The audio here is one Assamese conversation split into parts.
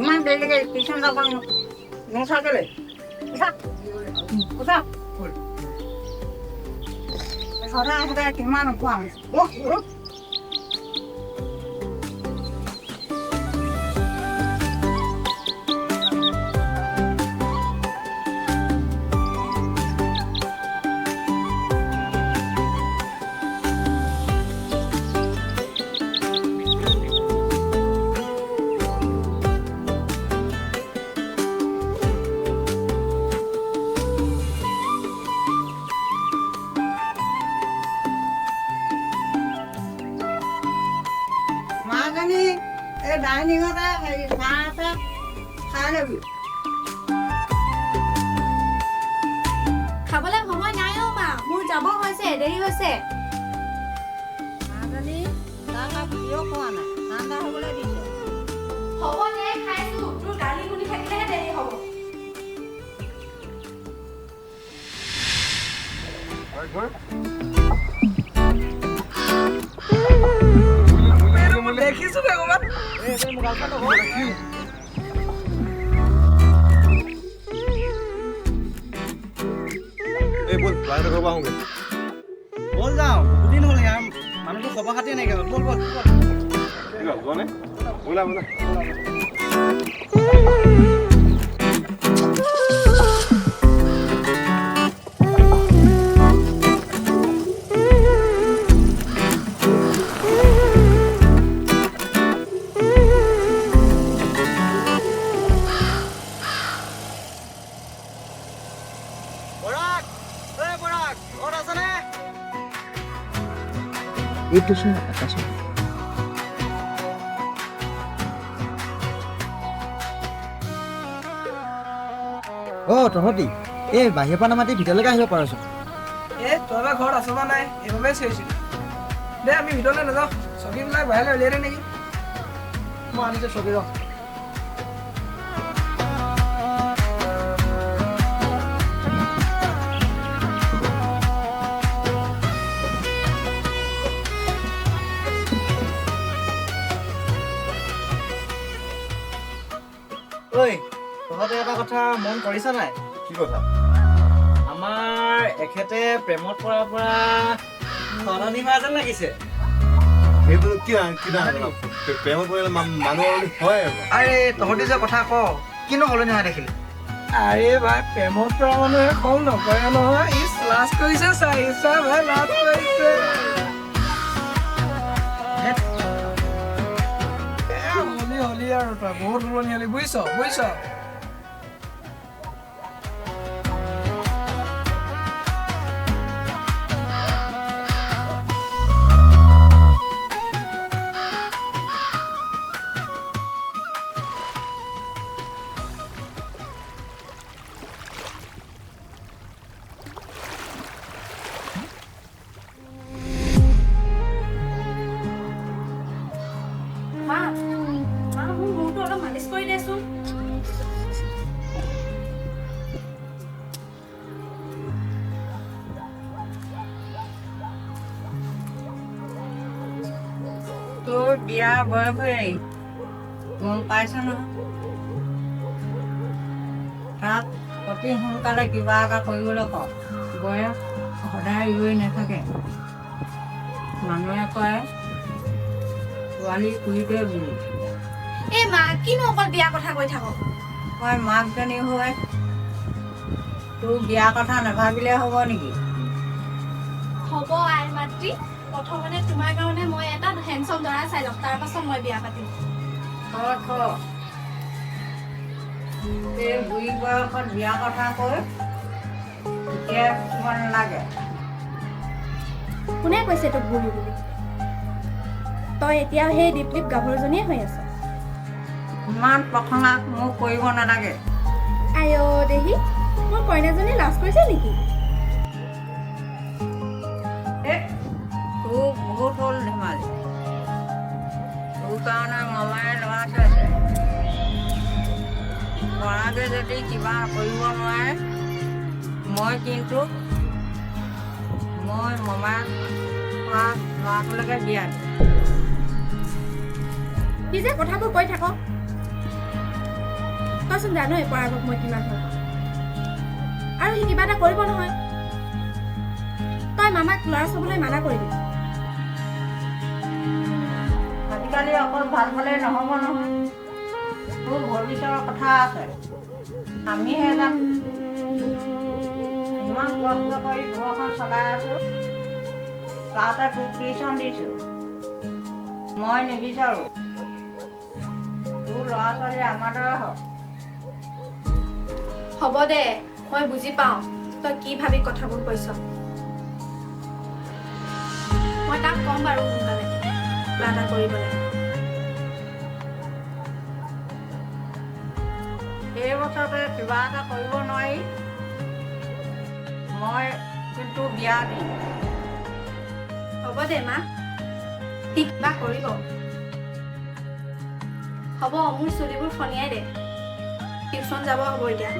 ইমান দেৰিলৈকে টিউচন যাব নোচোৱাকৈ সদায় সদায় কিমান খোৱা মাজনী এই ডাইনিঙতে হেৰি চাহ একাপ খাই ল'বি খাবলৈ সময় নাই অ' মা, মোৰ যাব হৈছে, দেৰি হৈছে। মাজনী চাহ কাপ কিয় খোৱা নাই ঠাণ্ডা হ'বলৈ দিছে হ'ব দে, খাইছো। তোৰ গালি শুনি থাকিলেহে দেৰি হ'ব। দেখিছো বেগমত বল যাওঁ দুদিন হ'ল ইয়াৰ মানুহটো খবৰ খাতি নাইকিয়া হ'ল বল বল itu sih atasnya. Oh, তহঁতি এই বাহিৰৰ পৰা নামাতি ভিতৰলৈকে আহিব পাৰচোন। তহঁতৰ ঘৰত আছ বা নাই এইবাবে চিৰিছিল দে আমি ভিতৰলৈ নাযাওঁ চকীবিলাক বাহিৰলৈ উলিয়াই দে নেকি মই আনিছোঁ চকী ৰ। ঐ তহঁতে এটা কথা মন কৰিছা নাই? কি কথা? আমাৰ এখেতে প্ৰেমত পৰাৰ পৰা সলনি হোৱা যেন লাগিছে। এইটো কি প্ৰেমত পৰিলে মানুহ হয় আৰে তহঁতি যে কথা ক কিনো সলনি হোৱা দেখিলি? আৰে ভাই প্ৰেমত পৰা মানুহে কম নকৰে নহয় ই লাজ কৰিছে চাইছা ভাই লাজ কৰিছে হলি আৰু তই বহুত পুৰণি হলি বুজিছ বুজিছ তোৰ বিয়া বয়স হৈ গম পাইছ নহয় তাত অতি সোনকালে কিবা এটা কৰিবলৈ ক বয়স সদায় ৰৈ নাথাকে মানুহে কয় ছোৱালী কুৰিতে বুলি এই মা কিনো অকল বিয়া কথা কৈ থাকো মই মাকজনী হৈ তোৰ বিয়া কথা নাভাবিলে হ'ব নেকি হ'ব আই মাতৃ প্ৰথমতে তোমাৰ কাৰণে মই এটা হেণ্ডছম দৰা চাই ল'ম তাৰ পাছত মই বিয়া পাতিম এই বুঢ়ী বয়সত বিয়া কথা কৈ এতিয়া কিছুমান নালাগে কোনে কৈছে তোক বুঢ়ী বুলি তই এতিয়া সেই দীপলিপ গাভৰুজনীয়ে হৈ আছ ইমান প্ৰসংগা মোক কৰিব নালাগে আই দেহি মোৰ কইনাজনী লাজ কৰিছে নেকি তোৰ বহুত হ'ল ধেমালি তোৰ কাৰণে মামাই ল'ৰা আছে পৰাগে যদি কিবা কৰিব নোৱাৰে মই কিন্তু মই মামাক ল'ৰাটোলৈকে দিয়া কি যে কথাবোৰ কৈ থাক তইচোন জানই পৰাগক মই কিমান ভাল পাওঁ আৰু সি কিবা এটা কৰিব নহয় তই মামাক ল'ৰা চাবলৈ মানা কৰিবি আজিকালি অকল ভাল হ'লে নহ'ব নহয় তোৰ ভৱিষ্যতৰ কথা আছে আমিহে যাম ইমান কষ্ট কৰি ঘৰখন চলাই আছোঁ তাতে তোক টিউশ্যন দিছোঁ মই নিবিচাৰোঁ তোৰ ল'ৰা ছোৱালী আমাৰ দৰে হওক হ'ব দে মই বুজি পাওঁ তই কি ভাবি কথাবোৰ কৈছ মই তাক ক'ম বাৰু সোনকালে কিবা এটা কৰিবলৈ এই বছৰতে কিবা এটা কৰিব নোৱাৰি মই কিন্তু বিয়া দিম হ'ব দে মা সি কিবা কৰিব হ'ব মোৰ চুলিবোৰ ফনিয়াই দে টিউশ্যন যাব হ'ব এতিয়া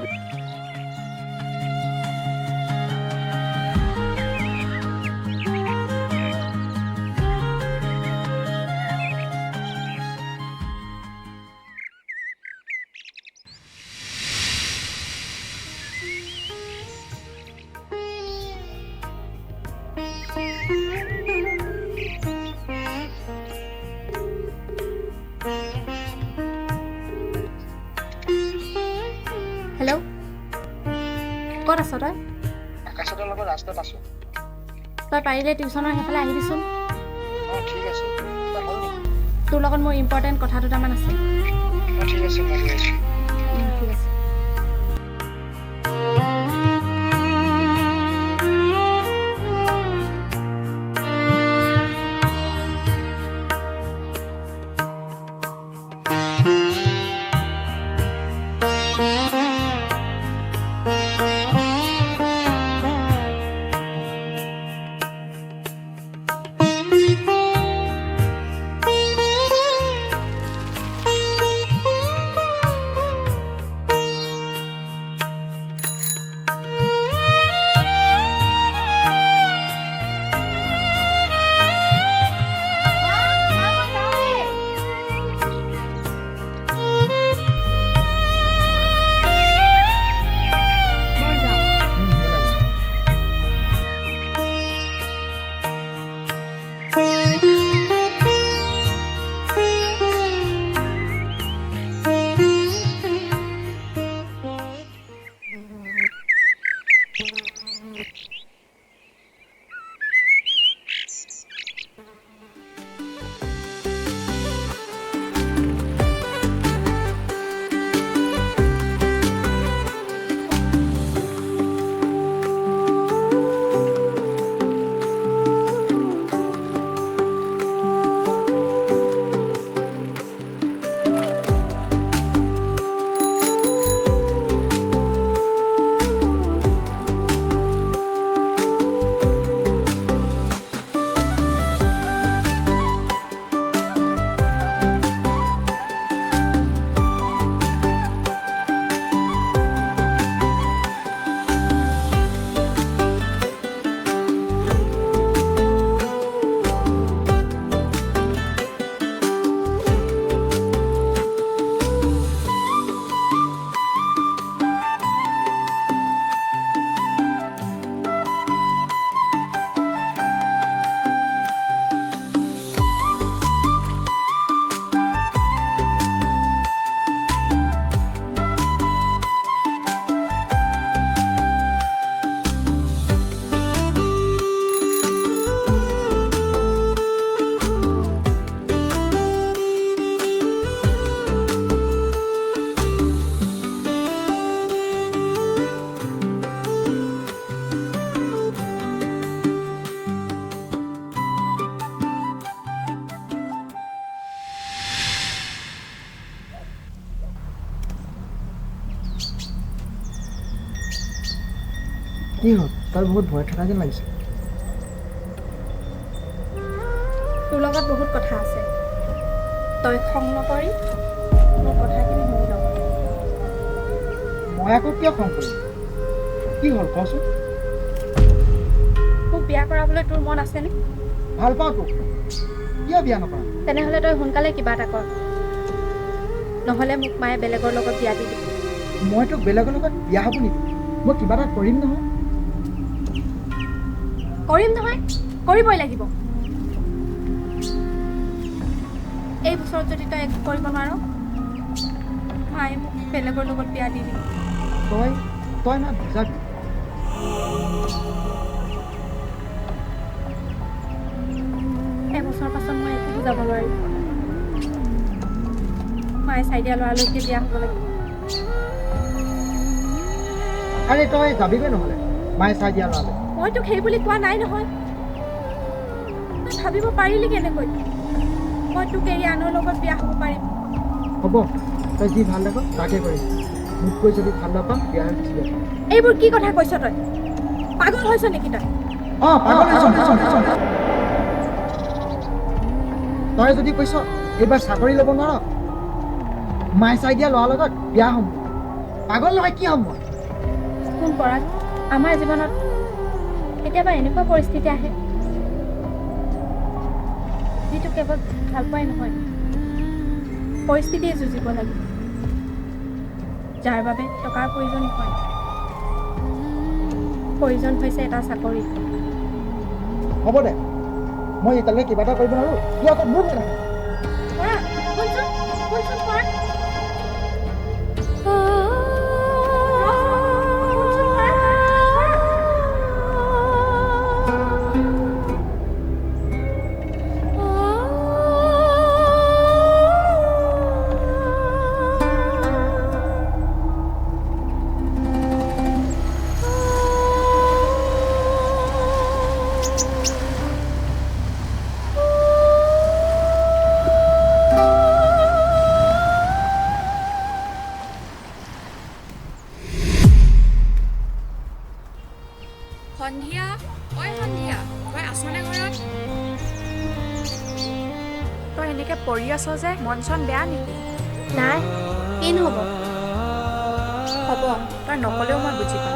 হেল্ল' ক'ত আছ তই আকাশতৰ লগত ৰাস্তাত আছো তই পাৰিলে টিউশ্যনৰ সেইফালে আহিবিচোন ঠিক আছে তোৰ লগত মোৰ ইম্পৰ্টেণ্ট কথা দুটামান আছে ঠিক আছে মই গৈ আছো ঠিক আছে কি হ'ল তই বহুত ভয় থকা যেন লাগিছে তোৰ লগত বহুত কথা আছে তই খং নকৰি মোৰ কথাখিনি শুনি ল মই আকৌ কিয় খং কৰিম কি হ'ল কচোন মোক বিয়া কৰাবলৈ তোৰ মন আছেনে ভাল পাওঁ তোক কিয় বিয়া নকৰা তেনেহ'লে তই সোনকালে কিবা এটা কৰ নহ'লে মোক মায়ে বেলেগৰ লগত বিয়া দি দিব মই তোক বেলেগৰ লগত বিয়া হ'ব নেকি মই কিবা এটা কৰিম নহয় কৰিবই লাগিব এই বছৰত যদি তই একো কৰিব নোৱাৰ মায়ে মোক বেলেগৰ লগত বিয়া দি দিব তই না বুজাবি এবছৰ পাছত মই একো বুজাব নোৱাৰিম মায়ে চাই দিয়া ল'ৰালৈকে বিয়া হ'ব লাগিব আৰে তই যাবিগৈ নহ'লে মায়ে চাই দিয়া ল'ৰালৈ মই তোক সেই বুলি কোৱা নাই নহয় তই ভাবিব পাৰিলি কেনেকৈ মই তোক এৰি আনৰ লগত বিয়া হ'ব পাৰিম হ'ব তই যি ভাল লাগিব তাকে কৰিম মোতকৈ যদি ভাল নাপাম বিয়া হৈ গুচি যাম এইবোৰ কি কথা কৈছ তই পাগল হৈছ নেকি তই অঁ পাগল হৈছ তই যদি কৈছ এইবাৰ চাকৰি ল'ব নোৱাৰ মায়ে চাই দিয়া ল'ৰাৰ লগত বিয়া হ'ম পাগল নহয় কি হ'ম মই কোন পৰাগ আমাৰ জীৱনত কেতিয়াবা এনেকুৱা পৰিস্থিতি আহে যিটো কেৱল ভাল পোৱাই নহয় পৰিস্থিতিয়ে যুঁজিব লাগিব যাৰ বাবে টকাৰ প্ৰয়োজন নহয় প্ৰয়োজন হৈছে এটা চাকৰি হ'ব দে মই এতিয়ালৈকে কিবা এটা কৰিব নোৱাৰোঁ তোৰ আকৌ মোৰ নাই সন্ধিয়া ঐ সন্ধিয়া তই আছনে ঘৰত তই এনেকৈ পৰি আছ যে মন চন বেয়া নেকি নাই কিনো হ'ব তই নক'লেও মই বুজি পাম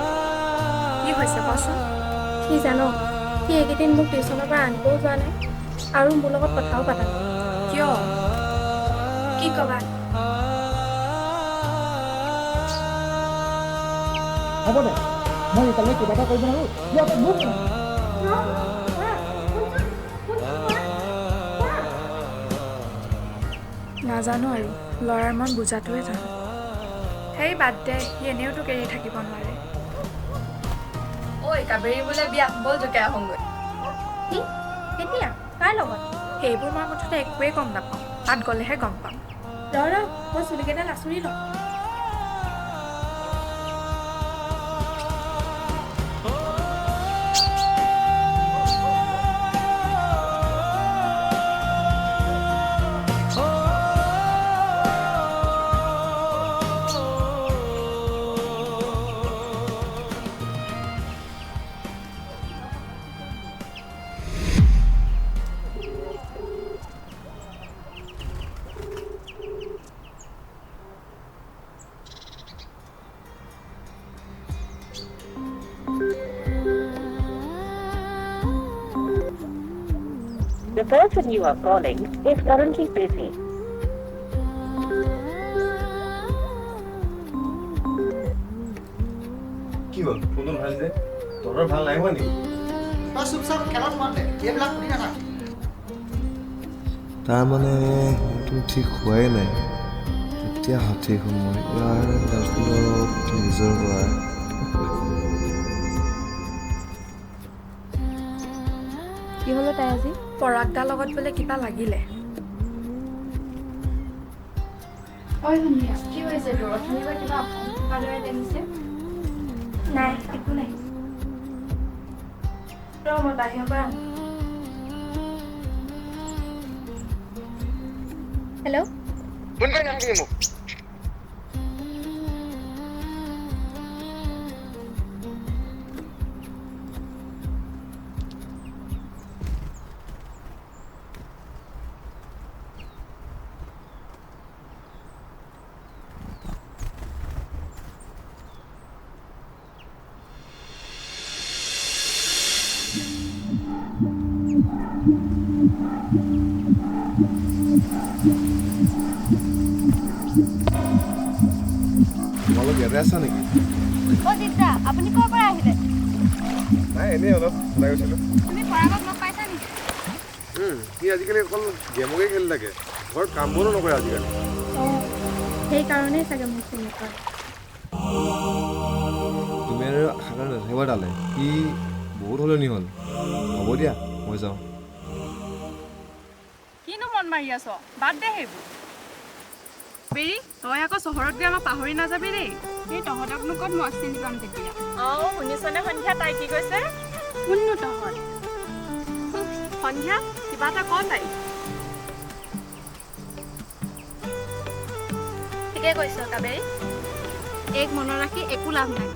কি হৈছে কচোন কি জান সি এইকেইদিন মোক টিউশ্যনৰ পৰা আনিবও যোৱা নাই আৰু মোৰ লগত কথাও পাতা নাই কিয় কি ক'বা হ'ব দে মই এতিয়ালৈকে কিবা এটা কৰিব নোৱাৰোঁ তোৰ আকৌ মোৰ নাই নাজানো আৰু ল'ৰাৰ মন বুজাটোৱে জানো সেই বাদ দে সি এনেও তোক এৰি থাকিব নোৱাৰে ঐ কাবেৰী বোলে বিয়া ব'ল জোকে আহোঁগৈ কি কেতিয়া কাৰ লগত সেইবোৰ মই মুঠতে একোৱেই গম নাপাওঁ তাত গ'লেহে গম পাম ৰ মই চুলিকেইডাল আঁচুৰি লওঁ The person you are calling is currently busy. কি হ'ল ফোনটো ভাল যে তহঁতৰ ভাল নাই হোৱা নেকি তই চুপচাপ খেলত মাতে এইবিলাক শুনি নাথাক তাৰমানে তুমি ঠিক হোৱাই নাই এতিয়া সঠিক সময় ইয়াৰ গাৰ্লফ্ৰেণ্ডক নিজৰ কৰা কি হ'লো তাই আজি পৰাগদাৰ লগত বোলে কিবা লাগিলে ঐ সন্ধিয়া কি হৈছে তোৰ অথনিবাৰ কিবা অসমৰ দৰে লাগিছে নাই একো নাই মই বাহিৰৰ পৰা হেল্ল' ফোন কৰি নাথাকিবি মোক তোমালোক ইয়াতে আছা নেকি? অ' জিত্ৰা, আপুনি ক'ৰ পৰা আহিলে? নাই এনেই অলপ ওলাই গৈছিলোঁ। তুমি পৰাগক লগ পাইছা নেকি? সি আজিকালি অকল গেমকে খেলি থাকে, ঘৰত কাম বনো নকৰে আজিকালি। অঁ, সেইকাৰণেই চাগে মোক চিনি পায়। তুমি আৰু আশা কৰি নাথাকিবা তালে, সি বহুত সলনি হ'ল। হ'ব দিয়া, মই যাওঁ। কিনো মন মাৰি আছ? বাদ দে সেইবোৰ। বেৰি, তই আকৌ চহৰত গৈ আমাক পাহৰি নাযাবি দেই। এই তহঁতকনো ক'ত মই চিনি পাম তেতিয়া। অঁ, শুনিছনে সন্ধ্যা তাই কি কৈছে? কোননো তহঁত? সন্ধ্যা, কিবা এটা ক তাই। ঠিকে কৈছ কাবেৰী। এক মনত ৰাখি একো লাভ নাই।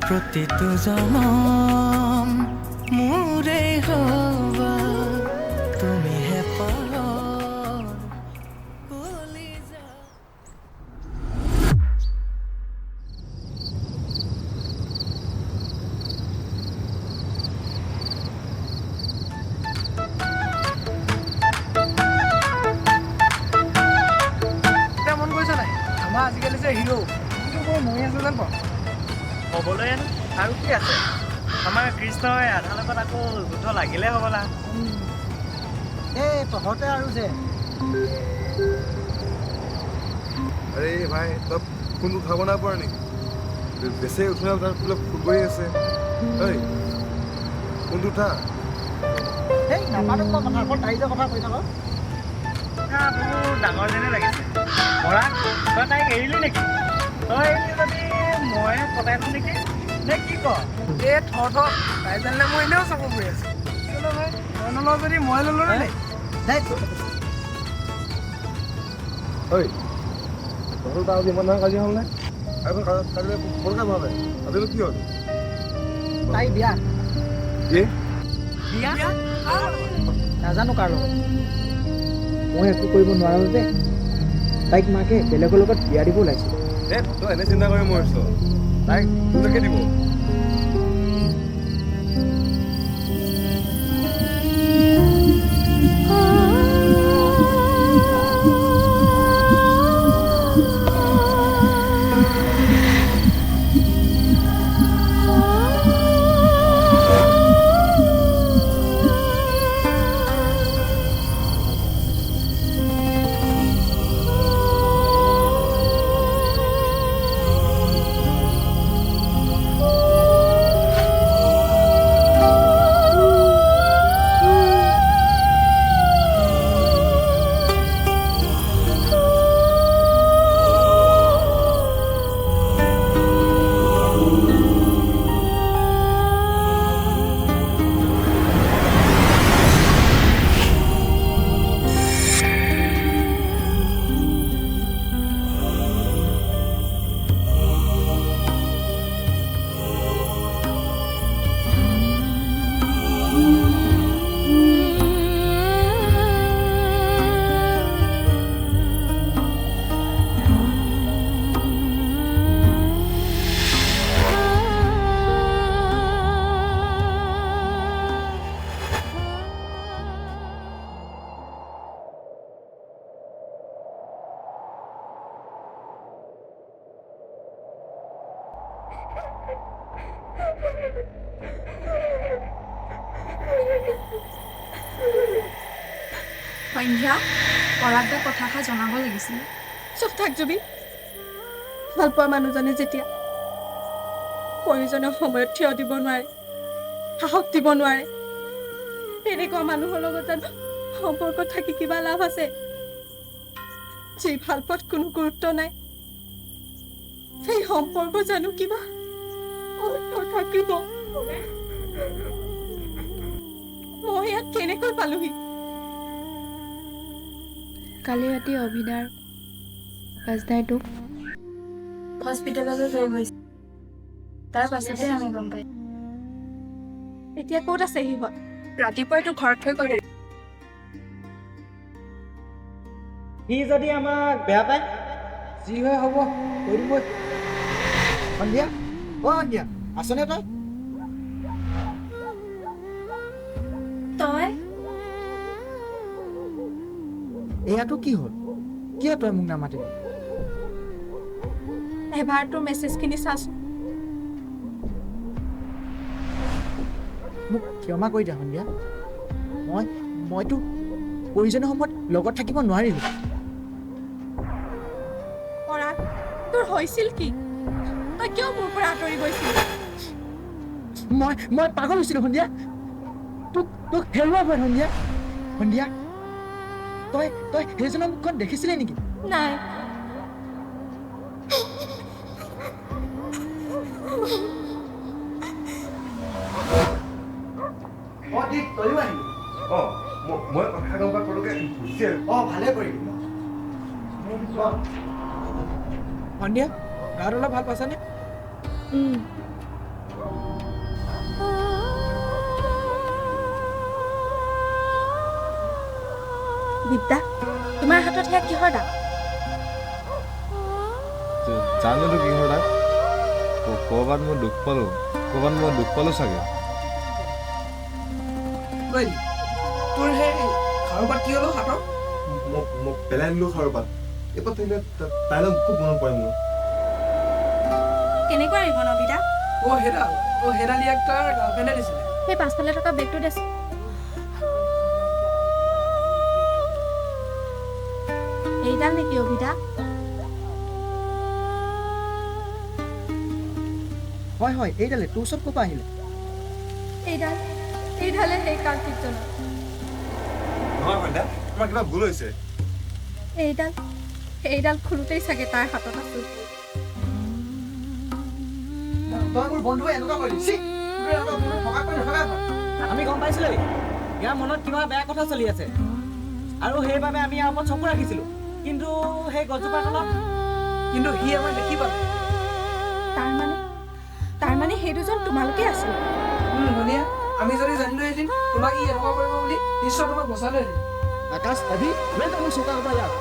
প্ৰতিটো জনম মোৰে হবা তুমিহে পাৰ কলিজা। এতিয়া মন কৰিছা নাই আমাৰ আজিকালি যে হিৰো কিন্তু মই মৰি আছো যেন পাওঁ। হ'বলৈ আৰু কি আছে? আমাৰ কৃষ্ণই আধাৰ লগত আকৌ যুদ্ধ লাগিলে হ'বলা। এই তহঁতে আৰু যে আৰে ভাই, তই ফোন উঠাব নাই পৰা নেকি? বেছি উঠোৱা তাৰ বোলে ফোন কৰি আছে। ঐ ফোনটো উঠা। সেই নাপাতো মই কথা অকল তাই যে কথা কৈ থাক। বহুত ডাঙৰ যেনে লাগিছে। পৰা তই তাইক এৰিলি নেকি? তই এৰিলি যদি মই পতাই দিওঁ নেকি? নে কি ক? এই থৰ তাই জানিলে মই এনেও চাব গৈ আছো। কেলৈ ভাই তই নলওঁ যদি মই ল'লো নে? ঐ তহঁতৰ তাৰ ইমান ডাঙৰ কাজিয়া হ'ল নে? আৰু কাজিয়া সৰুকৈ ভাবে আজিলৈ কি হ'ল? তাই বিয়া কি? বিয়া নাজানো কাৰ লগত। মই একো কৰিব নোৱাৰো যে তাইক মাকে বেলেগৰ লগত বিয়া দিব ওলাইছে। তই এনে চিন্তা কৰি মৰিছ, তাইক তোকে দিব। সন্ধ্যা, পৰাগদাক কথাষাৰ জনাব লাগিছিল। চুপ থাক জুবি। ভাল পোৱা মানুহজনে যেতিয়া প্ৰয়োজনীয় সময়ত থিয় দিব নোৱাৰে, সাহস দিব নোৱাৰে, তেনেকুৱা মানুহৰ লগত জানো সম্পৰ্ক থাকি কিবা লাভ আছে? যি ভাল পোৱাত কোনো গুৰুত্ব নাই, সেই সম্পৰ্ক জানো কিবা অৰ্থ থাকিব? মই ইয়াত কেনেকৈ পালোহি? কালি ৰাতি অভিদাৰ পাছদাইটোক হস্পিটেললৈ লৈ গৈছে। তাৰ পাছতে আমি গম পাই। এতিয়া ক'ত আছে সিহঁত? ৰাতিপুৱাইতো ঘৰত থৈ গ'ল। সি যদি আমাক বেয়া পায়, যি হয় হ'ব, কৈ দিবই। সন্ধিয়া সন্ধিয়া আছনে তই? তই এয়াতো কি হ'ল? কিয় তই মোক নামাতিলি? এবাৰ তোৰ মেছেজখিনি চাচোন। মোক ক্ষমা কৰি দে সন্ধিয়া। মইতো প্ৰয়োজনীয় সময়ত লগত থাকিব নোৱাৰিলোঁ। পৰাগ, তোৰ হৈছিল কি? তই কিয় মোৰ পৰা আঁতৰি গৈছিল? মই পাগল হৈছিলোঁ সন্ধিয়া। তোক হেৰুৱা হয় সন্ধিয়া। সন্ধিয়া তই সেইজনৰ মুখখন দেখিছিলি নেকি? নাই। তইও আহিলি? মই কথা গম পাই পটকে গুচি ভালে কৰিলি। সন্ধিয়া গাত অলপ ভাল পাইছানে? বিদ্যা, তোমাৰ হাতত সেয়া কিহৰ দাগ? জানোতো কিহৰ দাগ। ক'ৰবাত মই দুখ পালোঁ চাগে। তোৰ সেই খাৰুপাত কি হ'লো হাতৰ? মোক পেলাই দিলোঁ খাৰুপাত। এইবাৰ তাইলৈ খুব মনত পৰে মোৰ। কেনেকুৱা আহিব নবিতা? সেইডাল ইয়াক তাৰ গাৰ্লফ্ৰেণ্ডে দিছিলে। সেই পাছফালে থকা বেগটো দেচোন। এইডাল নেকি অভিদা? হয় এইডালে। তোৰ ওচৰত ক'ৰ পৰা আহিলে? এইডালে সেই কাৰ্তিকজনৰ। নহয় সন্ধ্যা, তোমাৰ কিবা ভুল হৈছে। এইডাল খোলোতেই চাগে তাৰ হাতত আছিল। তই মোৰ বন্ধুৱে এনেকুৱা কৰিলি? আমি গম পাইছিলোঁ ইয়াৰ মনত কিবা বেয়া কথা চলি আছে, আৰু সেইবাবে আমি ইয়াৰ ওপৰত চকু ৰাখিছিলোঁ। কিন্তু সেই গছজোপাৰ তলত কিন্তু সি আমাক দেখি পালে। তাৰমানে সেই দুজন তোমালোকে আছিল? ধুনীয়া, আমি যদি জানিলোহেঁতেন তোমাক ই এনেকুৱা কৰিব বুলি, নিশ্চয় তোমাক বচালোহেঁতেন। আকাশ আদি মোৰ চোকা হ'ব ইয়াত।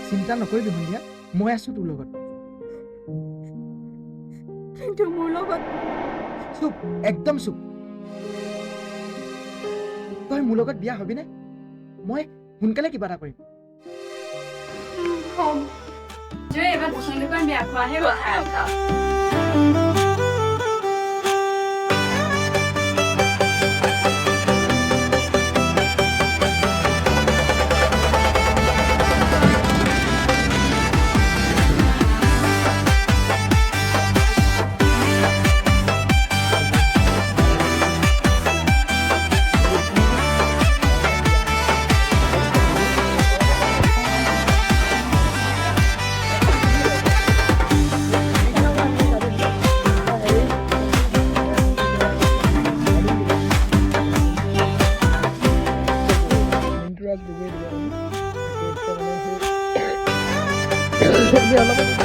চিন্তা নকৰিবি সন্ধিয়া, মই আছো তোৰ লগত। কিন্তু মোৰ লগত চুপ, একদম চুপ। তই মোৰ লগত বিয়া হবিনে? মই সোনকালে কিবা এটা কৰিম। এবাৰ বসন্তকাল বিয়া খোৱাহে কথা। অলপ